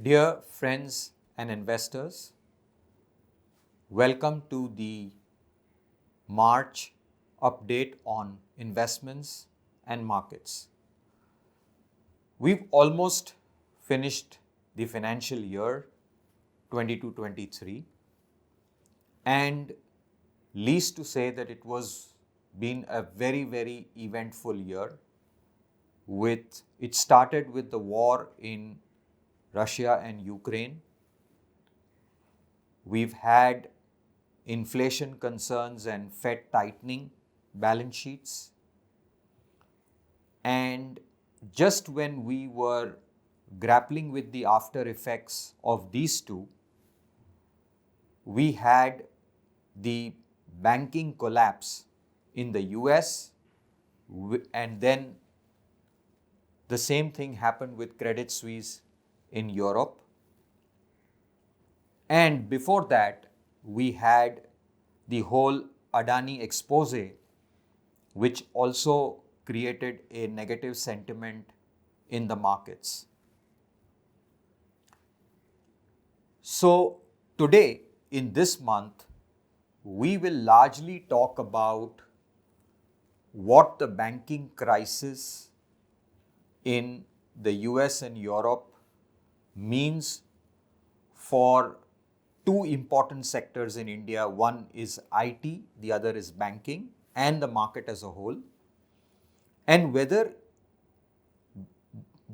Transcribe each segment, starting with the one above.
Dear friends and investors, welcome to the March update on investments and markets. We've almost finished the financial year 22-23, and least to say that it was been a very eventful year. It started with the war in Russia and Ukraine. We've had inflation concerns and Fed tightening balance sheets. And just when we were grappling with the after effects of these two, we had the banking collapse in the US, and then the same thing happened with Credit Suisse in Europe. And before that, we had the whole Adani expose, which also created a negative sentiment in the markets. So today, in this month, we will largely talk about what the banking crisis in the US and Europe means for two important sectors in India. One is IT, the other is banking, and the market as a whole, and whether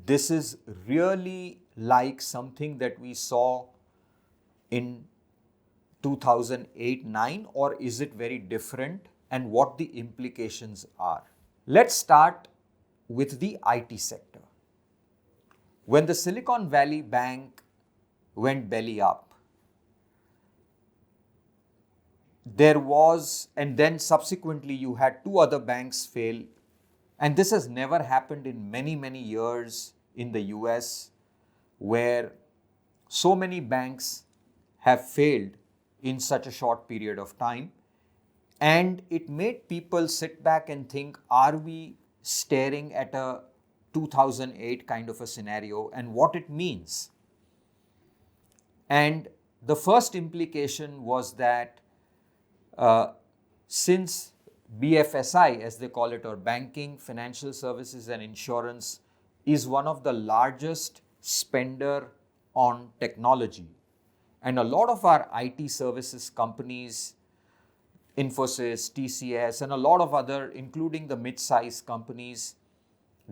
this is really like something that we saw in 2008-9, or is it very different, and what the implications are. Let's start with the IT sector. When the Silicon Valley Bank went belly up, there was, and then subsequently you had two other banks fail, and this has never happened in many years in the US, where so many banks have failed in such a short period of time. And it made people sit back and think, are we staring at a 2008 kind of a scenario, and what it means? And the first implication was that since BFSI, as they call it, or banking, financial services and insurance, is one of the largest spender on technology, and a lot of our IT services companies, Infosys, TCS, and a lot of other, including the mid-sized companies,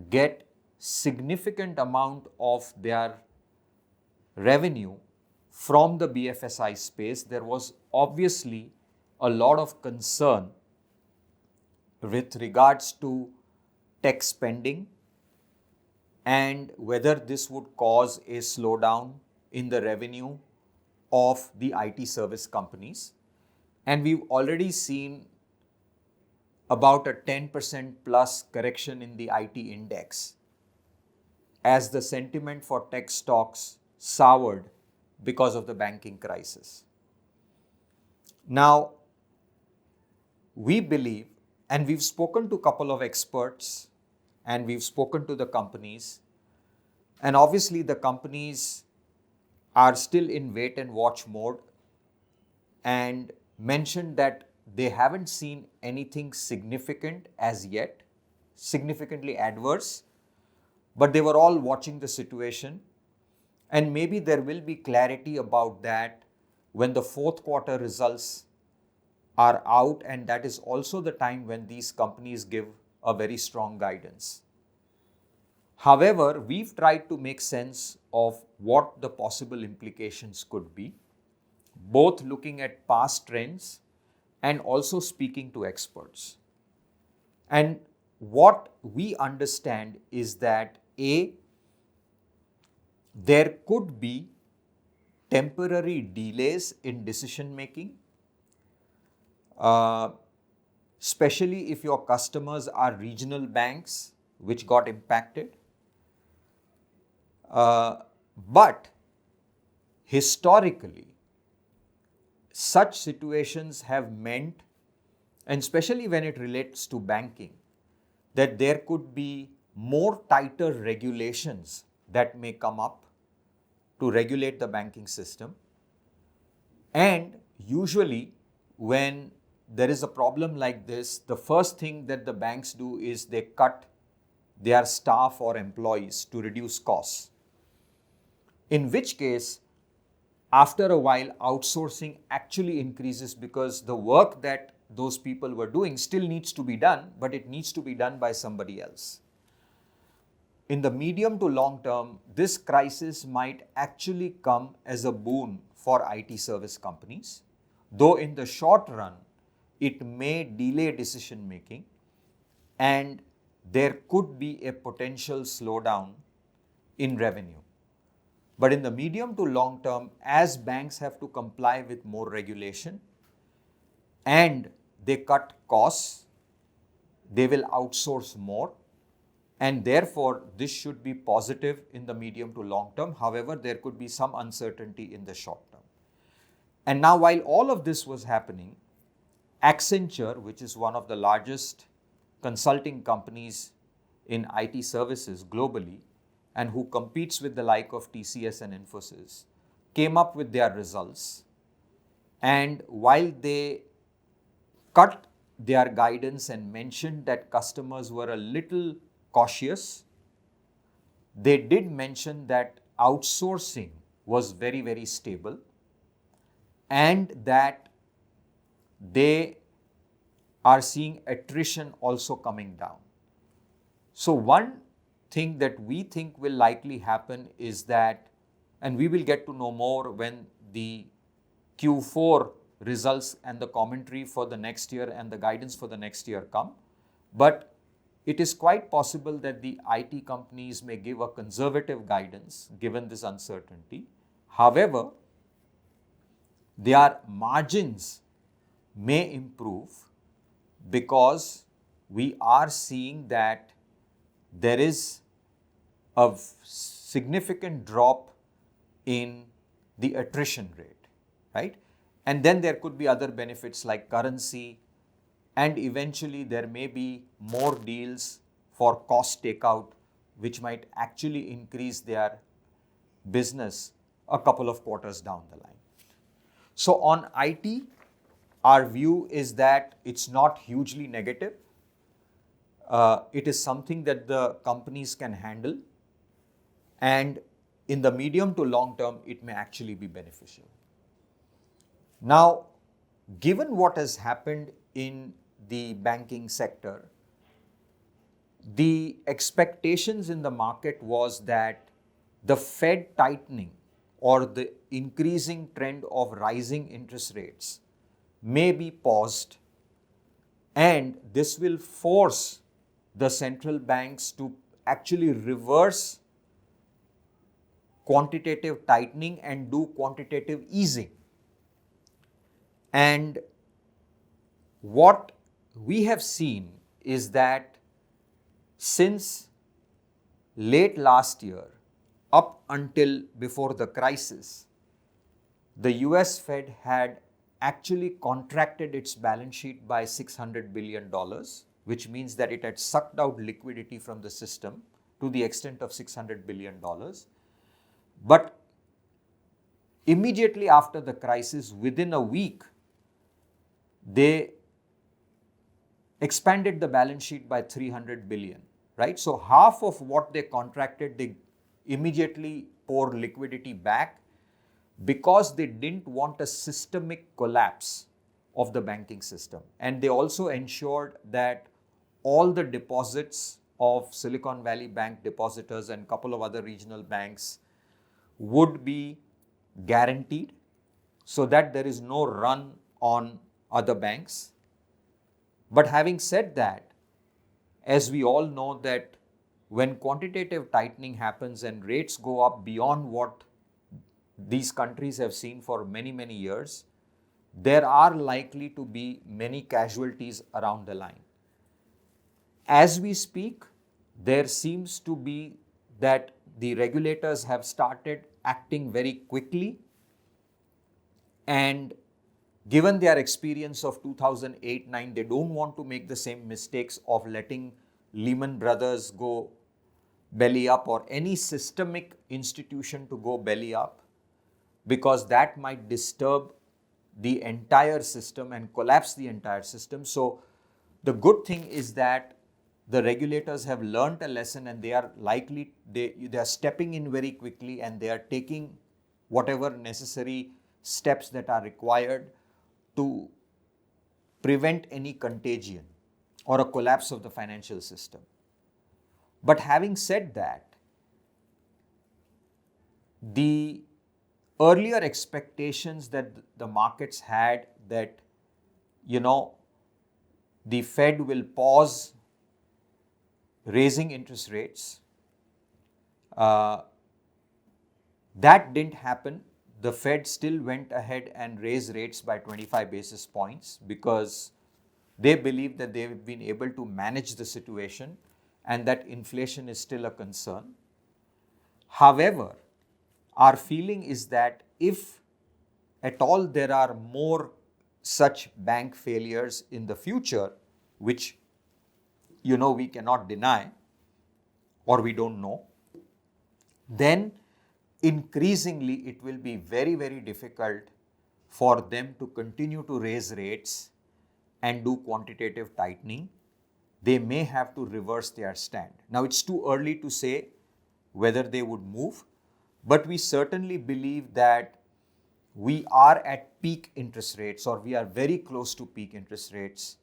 get significant amount of their revenue from the BFSI space. There was obviously a lot of concern with regards to tech spending and whether this would cause a slowdown in the revenue of the IT service companies. And we've already seen about a 10% plus correction in the IT index as the sentiment for tech stocks soured because of the banking crisis. Now, we believe, and we've spoken to a couple of experts, and we've spoken to the companies, and obviously the companies are still in wait and watch mode, and mentioned that they haven't seen anything significant as yet, significantly adverse, but they were all watching the situation, and maybe there will be clarity about that when the fourth quarter results are out, and that is also the time when these companies give a very strong guidance. However, we've tried to make sense of what the possible implications could be, both looking at past trends and also speaking to experts. And what we understand is that there could be temporary delays in decision making, especially if your customers are regional banks which got impacted. But historically, such situations have meant, and especially when it relates to banking, that there could be more tighter regulations that may come up, to regulate the banking system. And usually, when there is a problem like this, the first thing that the banks do is they cut their staff or employees to reduce costs. In which case, after a while, outsourcing actually increases because the work that those people were doing still needs to be done, but it needs to be done by somebody else. In the medium to long term, this crisis might actually come as a boon for IT service companies, though in the short run, it may delay decision making and there could be a potential slowdown in revenue. But in the medium to long term, as banks have to comply with more regulation and they cut costs, they will outsource more. And therefore, this should be positive in the medium to long term. However, there could be some uncertainty in the short term. And now, while all of this was happening, Accenture, which is one of the largest consulting companies in IT services globally, and who competes with the like of TCS and Infosys, came up with their results. And while they cut their guidance and mentioned that customers were a little cautious, they did mention that outsourcing was very, very stable and that they are seeing attrition also coming down. So one thing that we think will likely happen is that, and we will get to know more when the Q4 results and the commentary for the next year and the guidance for the next year come, but it is quite possible that the IT companies may give a conservative guidance given this uncertainty. However, their margins may improve because we are seeing that there is a significant drop in the attrition rate, right? And then there could be other benefits like currency, and eventually there may be more deals for cost takeout, which might actually increase their business a couple of quarters down the line. So on IT, our view is that it's not hugely negative. It is something that the companies can handle, and in the medium to long term, it may actually be beneficial. Now, given what has happened in the banking sector, the expectations in the market was that the Fed tightening or the increasing trend of rising interest rates may be paused, and this will force the central banks to actually reverse quantitative tightening and do quantitative easing. And what we have seen is that since late last year, up until before the crisis, the US Fed had actually contracted its balance sheet by $600 billion, which means that it had sucked out liquidity from the system to the extent of $600 billion. But immediately after the crisis, within a week, they expanded the balance sheet by 300 billion, right? So half of what they contracted, they immediately pour liquidity back because they didn't want a systemic collapse of the banking system. And they also ensured that all the deposits of Silicon Valley Bank depositors and a couple of other regional banks would be guaranteed so that there is no run on other banks. But having said that, as we all know that when quantitative tightening happens and rates go up beyond what these countries have seen for many, many years, there are likely to be many casualties around the line. As we speak, there seems to be that the regulators have started acting very quickly, and given their experience of 2008-9, they don't want to make the same mistakes of letting Lehman Brothers go belly up or any systemic institution to go belly up, because that might disturb the entire system and collapse the entire system. So the good thing is that the regulators have learned a lesson, and they are stepping in very quickly, and they are taking whatever necessary steps that are required to prevent any contagion or a collapse of the financial system. But having said that, the earlier expectations that the markets had that, the Fed will pause raising interest rates, that didn't happen. The Fed still went ahead and raised rates by 25 basis points because they believe that they've been able to manage the situation and that inflation is still a concern. However, our feeling is that if at all there are more such bank failures in the future, which we cannot deny or we don't know, then increasingly it will be very, very difficult for them to continue to raise rates and do quantitative tightening. They may have to reverse their stand. Now, it's too early to say whether they would move, but we certainly believe that we are at peak interest rates, or we are very close to peak interest rates,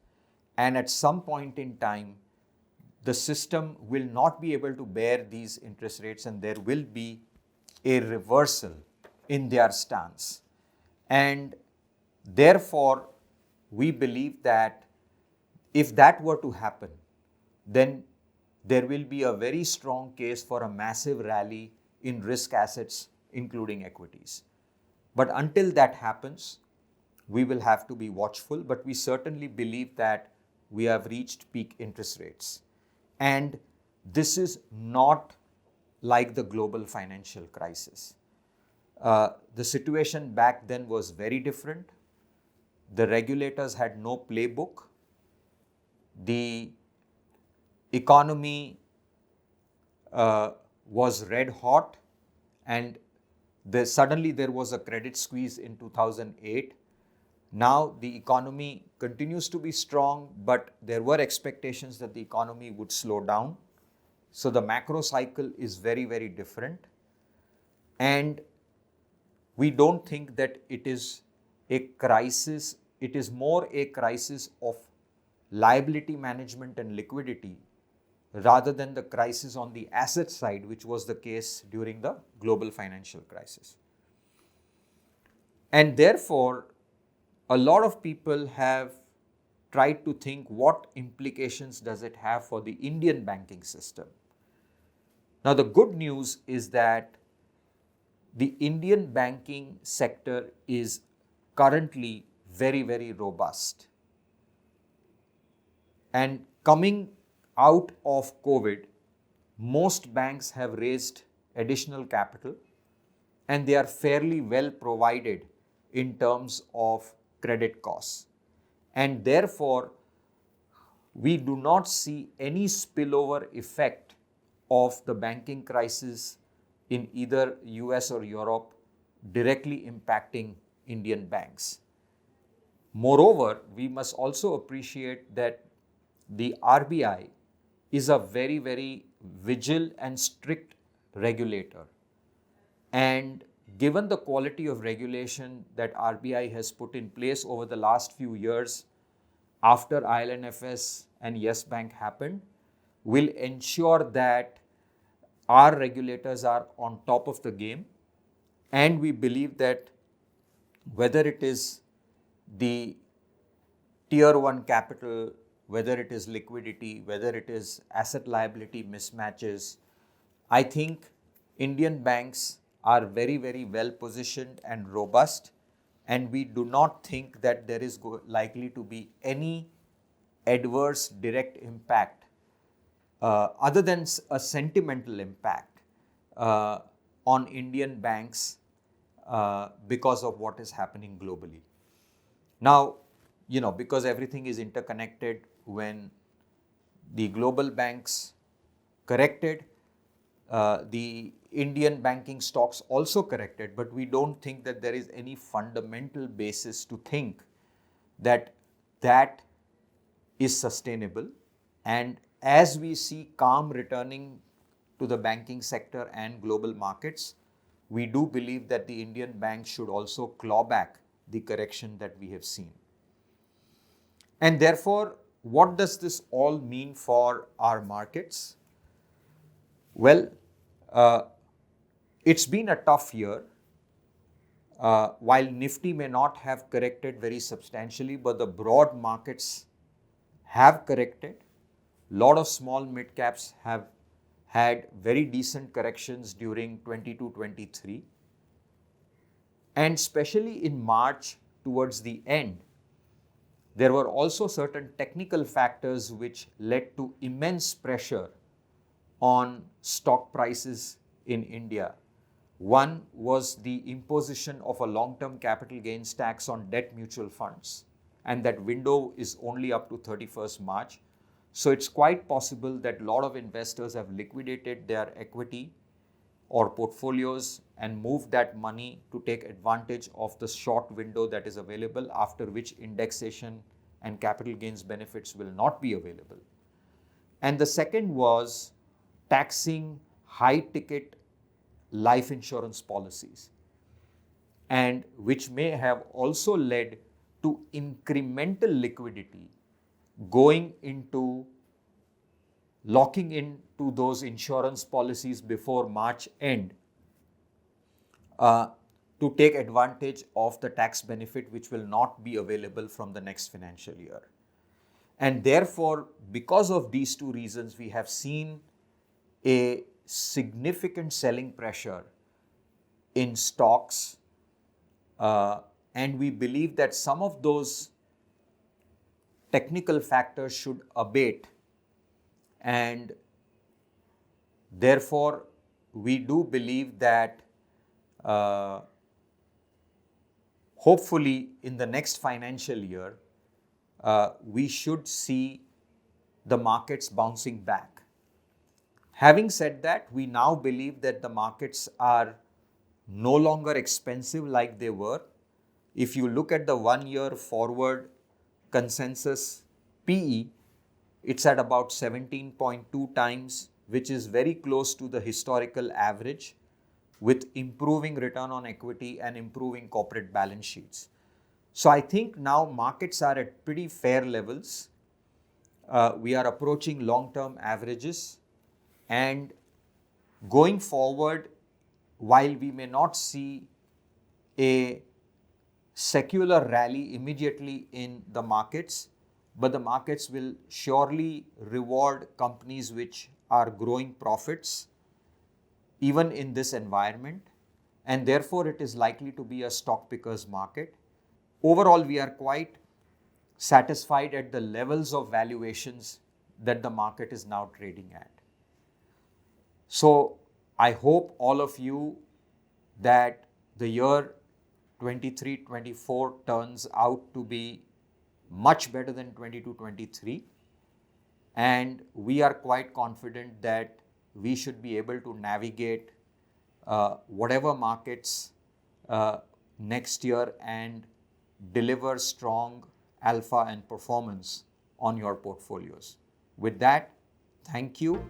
and at some point in time, the system will not be able to bear these interest rates, and there will be a reversal in their stance. And therefore, we believe that if that were to happen, then there will be a very strong case for a massive rally in risk assets, including equities. But until that happens, we will have to be watchful, but we certainly believe that we have reached peak interest rates. And this is not like the global financial crisis. The situation back then was very different. The regulators had no playbook. The economy was red hot, and suddenly there was a credit squeeze in 2008. Now the economy continues to be strong, but there were expectations that the economy would slow down. So the macro cycle is very, very different. And we don't think that it is a crisis. It is more a crisis of liability management and liquidity rather than the crisis on the asset side, which was the case during the global financial crisis. And therefore, a lot of people have tried to think, what implications does it have for the Indian banking system? Now, the good news is that the Indian banking sector is currently very, very robust. And coming out of COVID, most banks have raised additional capital, and they are fairly well provided in terms of credit costs. And therefore, we do not see any spillover effect of the banking crisis in either US or Europe directly impacting Indian banks. Moreover, we must also appreciate that the RBI is a very, very vigilant and strict regulator. And given the quality of regulation that RBI has put in place over the last few years after IL&FS and Yes Bank happened, will ensure that our regulators are on top of the game. And we believe that whether it is the tier 1 capital, whether it is liquidity, whether it is asset liability mismatches, I think Indian banks are very, very well positioned and robust, and we do not think that there is likely to be any adverse direct impact other than a sentimental impact on Indian banks because of what is happening globally. Now, because everything is interconnected, when the global banks corrected, The Indian banking stocks also corrected, but we don't think that there is any fundamental basis to think that that is sustainable. And as we see calm returning to the banking sector and global markets, we do believe that the Indian banks should also claw back the correction that we have seen. And therefore, what does this all mean for our markets? Well, it's been a tough year. While Nifty may not have corrected very substantially, but the broad markets have corrected. A lot of small mid caps have had very decent corrections during 22-23. And especially in March, towards the end, there were also certain technical factors which led to immense pressure on stock prices in India. One was the imposition of a long-term capital gains tax on debt mutual funds, and that window is only up to 31st March. So it's quite possible that a lot of investors have liquidated their equity or portfolios and moved that money to take advantage of the short window that is available, after which indexation and capital gains benefits will not be available. And the second was taxing high-ticket life insurance policies, and which may have also led to incremental liquidity going into locking into those insurance policies before March end to take advantage of the tax benefit which will not be available from the next financial year. And therefore, because of these two reasons, we have seen a significant selling pressure in stocks, and we believe that some of those technical factors should abate, and therefore we do believe that hopefully in the next financial year we should see the markets bouncing back. Having said that, we now believe that the markets are no longer expensive like they were. If you look at the 1 year forward consensus PE, it's at about 17.2 times, which is very close to the historical average, with improving return on equity and improving corporate balance sheets. So I think now markets are at pretty fair levels. We are approaching long-term averages, and going forward, while we may not see a secular rally immediately in the markets, but the markets will surely reward companies which are growing profits even in this environment, and therefore it is likely to be a stock pickers market. Overall, we are quite satisfied at the levels of valuations that the market is now trading at. So I hope all of you that the year 23-24 turns out to be much better than 22-23, and we are quite confident that we should be able to navigate whatever markets next year and deliver strong alpha and performance on your portfolios. With that, thank you.